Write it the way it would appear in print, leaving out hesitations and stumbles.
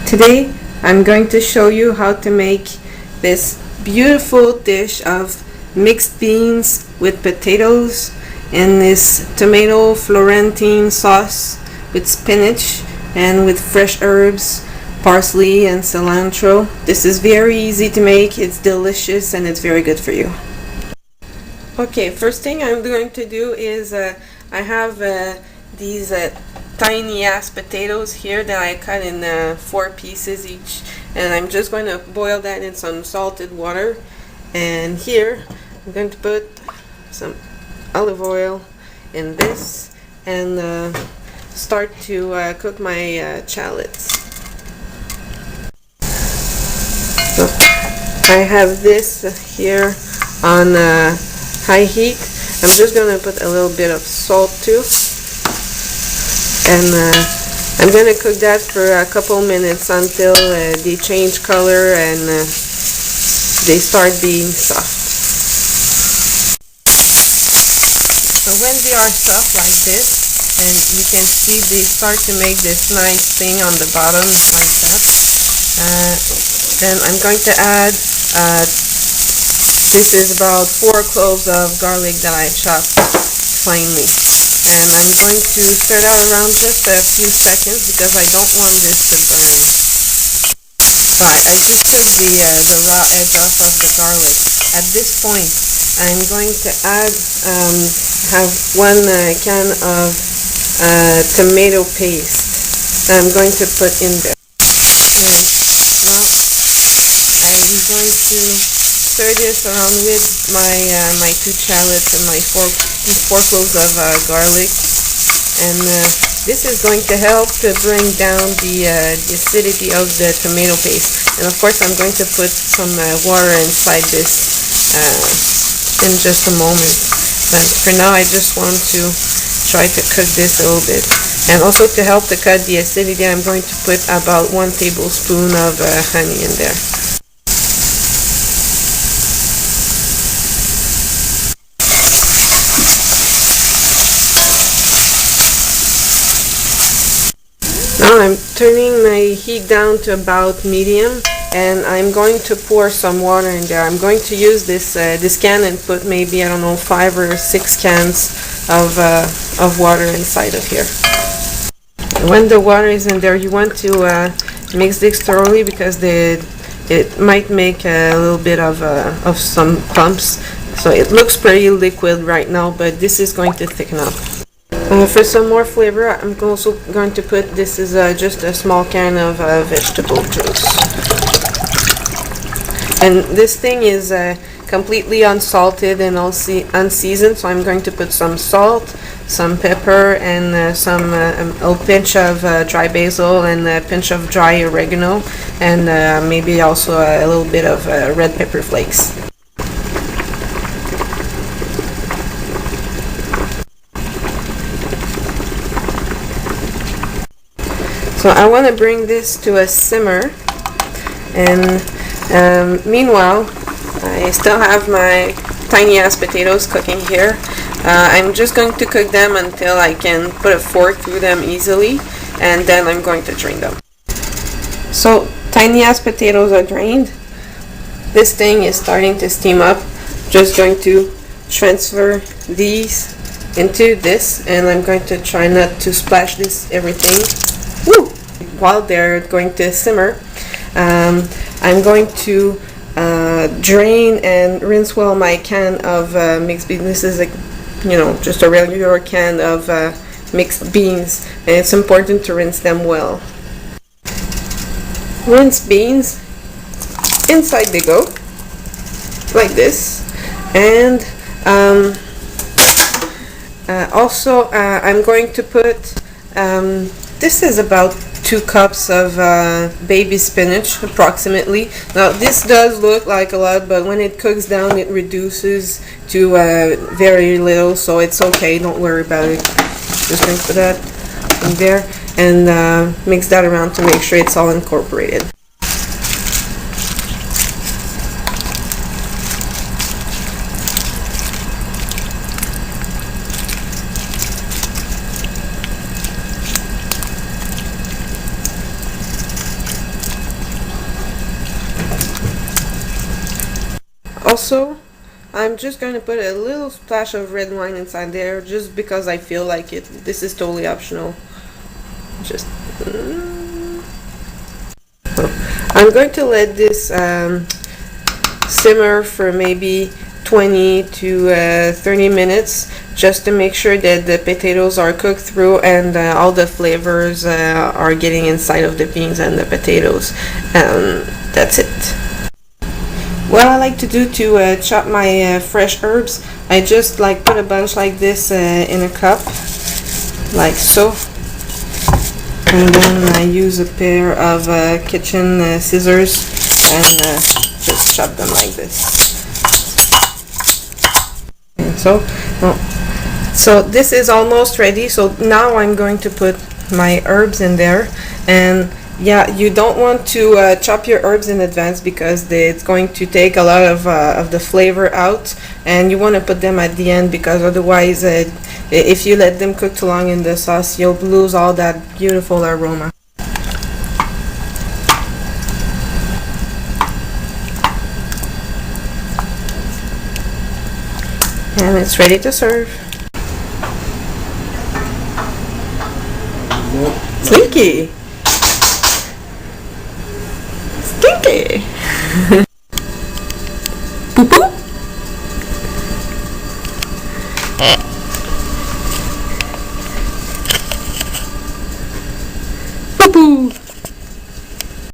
Today I'm going to show you how to make this beautiful dish of mixed beans with potatoes and this tomato florentine sauce with spinach and with fresh herbs, parsley and cilantro. This is very easy to make, it's delicious, and it's very good for you. Okay, first thing I'm going to do is I have these tiny ass potatoes here that I cut in 4 pieces each, and I'm just going to boil that in some salted water. And here I'm going to put some olive oil in this and start to cook my shallots. So I have this here on high heat. I'm just going to put a little bit of salt too, and I'm going to cook that for a couple minutes until they change color and they start being soft. So when they are soft like this, and you can see they start to make this nice thing on the bottom like that, then I'm going to add this is about 4 cloves of garlic that I chopped finely. And I'm going to stir that around just a few seconds because I don't want this to burn. So I just took the raw edge off of the garlic. At this point, I'm going to add have 1 can of tomato paste that I'm going to put in there. And now I'm going to stir this around with my 2 shallots and my 4 cloves of garlic, and this is going to help to bring down the acidity of the tomato paste. And of course I'm going to put some water inside this in just a moment, but for now I just want to try to cook this a little bit. And also to help to cut the acidity, I'm going to put about 1 tablespoon of honey in there. Now I'm turning my heat down to about medium, and I'm going to pour some water in there. I'm going to use this can and put maybe, I don't know, 5 or 6 cans of water inside of here. When the water is in there, you want to mix this thoroughly because it might make a little bit of some clumps. So it looks pretty liquid right now, but this is going to thicken up. For some more flavor, I'm also going to put, this is just a small can of vegetable juice. And this thing is completely unsalted and unseasoned, so I'm going to put some salt, some pepper, and a pinch of dry basil and a pinch of dry oregano, and maybe also a little bit of red pepper flakes. So I want to bring this to a simmer, and meanwhile I still have my tiny ass potatoes cooking here. I'm just going to cook them until I can put a fork through them easily, and then I'm going to drain them. So tiny ass potatoes are drained. This thing is starting to steam up. Just going to transfer these into this, and I'm going to try not to splash everything. Woo! While they're going to simmer, I'm going to drain and rinse well my can of mixed beans. This is just a regular can of mixed beans, and it's important to rinse them well. Rinse beans, inside they go, like this. And also I'm going to put this is about 2 cups of baby spinach approximately. Now this does look like a lot, but when it cooks down it reduces to very little, so it's okay, don't worry about it. Just going to put that in there and mix that around to make sure it's all incorporated. Also, I'm just going to put a little splash of red wine inside there just because I feel like it. This is totally optional. Just I'm going to let this simmer for maybe 20 to 30 minutes just to make sure that the potatoes are cooked through and all the flavors are getting inside of the beans and the potatoes. That's it. What I like to do to chop my fresh herbs, I just like put a bunch like this in a cup, like so, and then I use a pair of kitchen scissors and just chop them like this. And so this is almost ready. So now I'm going to put my herbs in there, and yeah, you don't want to chop your herbs in advance because it's going to take a lot of the flavor out, and you want to put them at the end because otherwise if you let them cook too long in the sauce, you'll lose all that beautiful aroma. And it's ready to serve. Slinky! Stinky! Poo poo?